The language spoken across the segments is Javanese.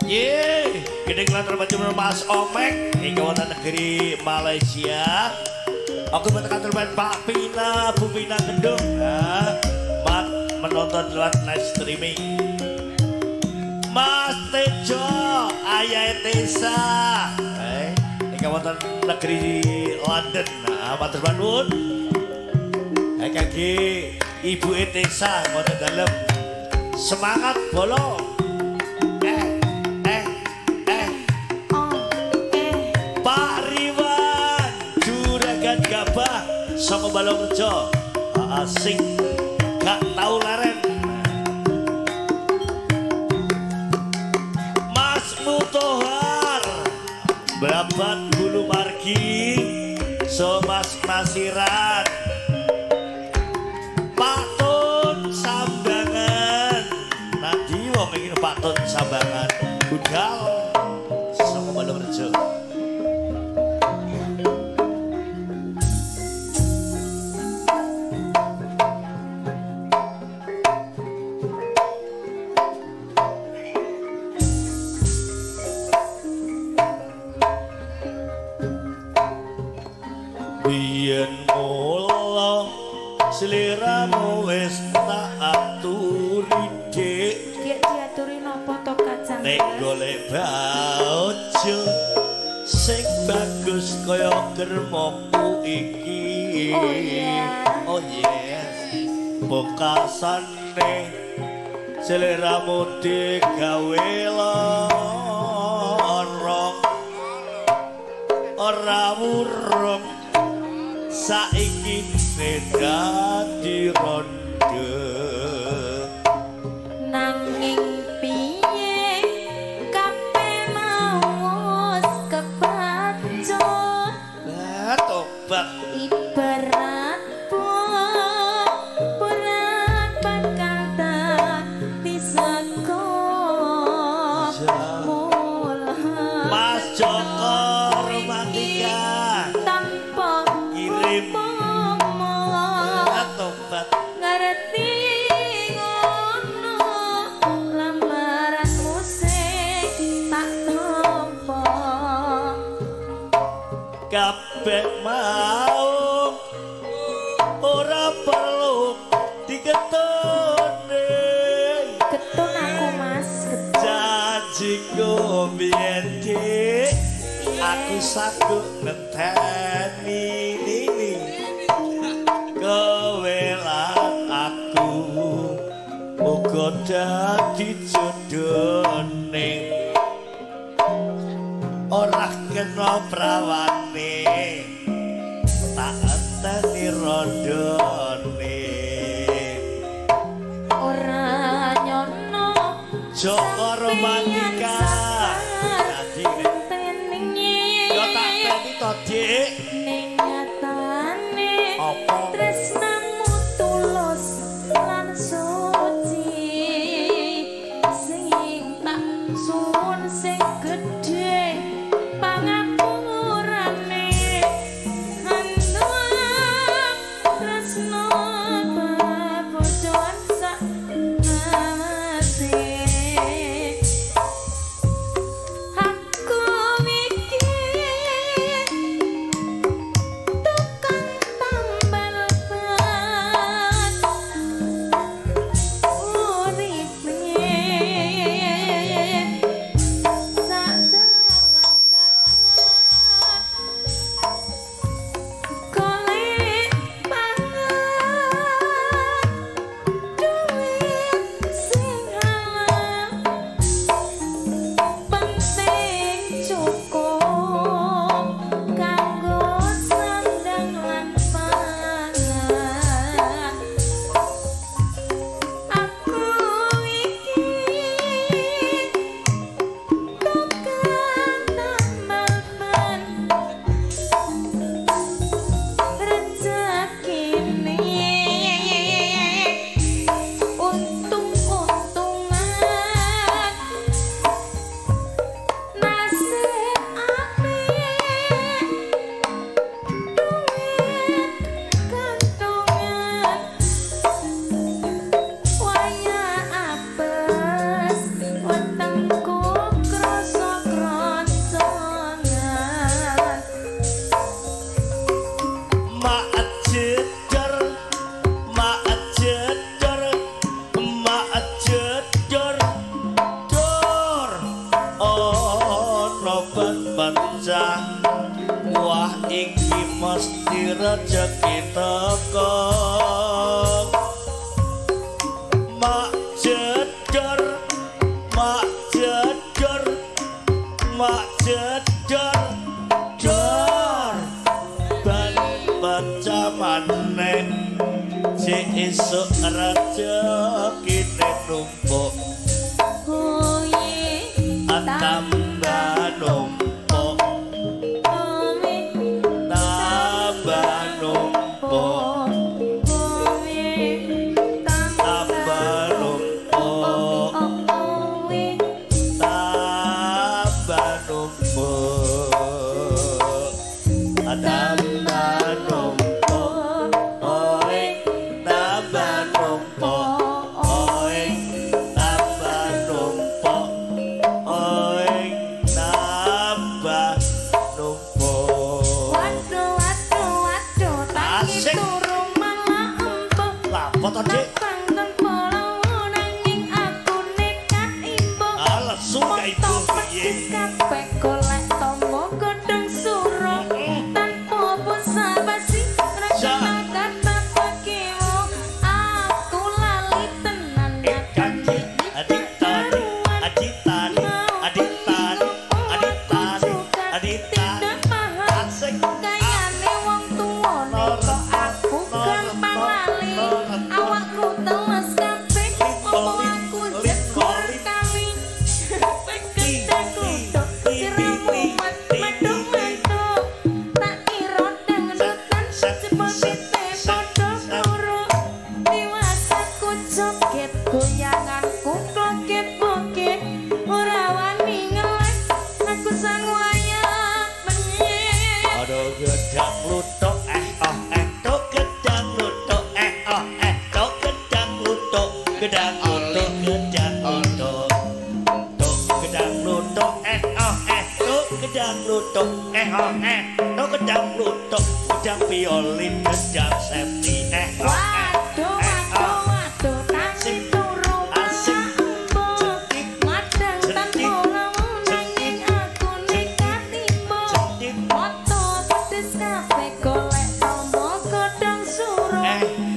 Ye, gede kelantar baju Mas Omek di kawasan negeri Malaysia. Aku bertekan terbaik Pak Pina, Bu Pina Gendung. Nah, menonton lewat live streaming. Mas Tejo, Ayah Tesa, di kawasan negeri London. Nah, Matur Banun. Kaki Ibu Etesa, mau dalam semangat bolong. Pak Riwan, Juragan Gabah, sama balong rejo, asing, gak tahu leren. Mas Mutohar, Brabat Bulu Margi, so Mas Nasiran, Pak Tun Sambangan, nanti wong ingin Pak Tun Sambangan, budal, sama balong rejo. Biyen mula sliramu wis tak aturi dik. Dik diaturi napa to Kacang? Nek golek bojo sing bagus kaya germoku iki. Oh iya. Oh yes. Bekasane sliramu digawe lorong ora wurung. Saiki dadi ronde Nanging piye kabeh mau kebacut. tobat Ibarat berat bakal dadi sego mulai. Mas Joko Romantika Tanpa kirim ngomong tobat ngerti ngono lamaran musik tak nampa kabeh mau ora perlu diketone ketun aku mas janjiku biyen dik aku saguk ngenteni nini kowe lan aku uga dadi jodhone ora kena prawane tak enteni rondone ora nyono Joko Romantika dadi yo tak teni to dik ning nyatane apa tresnamu tulus lan suci sing tak suwun sing gedhe pangapurane handua tresno babojoan sak mati aku mikir tukang tambal rezeki teko mak jedor mak jedor mak jedor dor ban pacamane si esuk rezeki numpuk tambah numpuk tambah numpuk tambah numpuk tambah numpuk tambah numpuk oi tambah numpuk oi tambah numpuk oi tambah numpuk Waduh, waduh, waduh, tak Asik. turun malah empuk. lah foto dik Tangan polo nanging aku nekat imbo. alah suka ibu Foto pedes piye kabeh golek tombo godhong suruh. Tanpa pulsa basi rekena kata pakimu. Aku lali tenan janji adik tadi adik tadi adik tadi adik tadi adik tadi tidak paham. asik Kayane wong tuwane kok aku gampang lali. Awakku teles kabeh opo aku jegur kali. Pekedek kluthuk siramu medhok-medhok. Tak kira dangdutan jebul pite padha loro. Diwasaku joget goyanganku kloket-kloket. Ora wani ngelek aku sang wayang bengi. aduh gedang lutok tok gedang lutok tok gedang lutok gedang lutok gedang lutok tok gedang lutok tok gedang lutok tok gedang lutok gedang violin gedang septi Waduh, waduh, waduh, tangi turu Asik. malah empuk. Madang tanpa lamun nanging aku nekat imbo. Foto pedes kabeh golek tombo godhong suruh.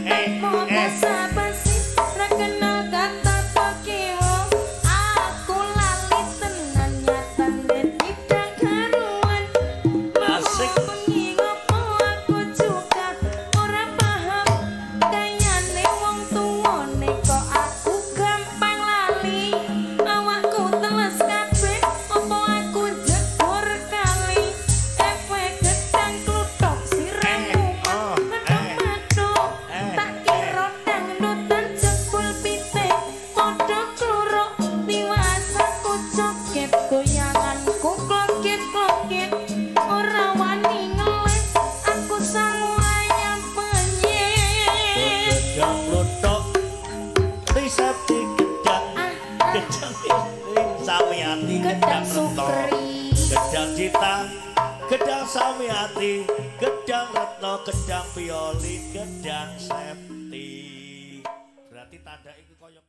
Tanpa basa-basi ra kenal kata pakimu. Aku lali tenan nyatane tidak karuan. Asik. Bengi ngopo aku juga ora paham. Kayane wong tuwane kok aku gampang lali. Awakku teles kabeh opo aku jegur kali. Efek gedang kluthuk siramu medhok-medhok. Tak kira dangdutan jebul pite padha kluruk. Diwasaku joget goyanganku kloket-kloket. Ora wani ngelek aku sang wayang penyet. gedang lutok risepti gedang gedang Samyati gedang Gedang reto Sukri. gedang cita gedang Samyati gedang retno gedang violin gedang septi berarti tanda iku koyo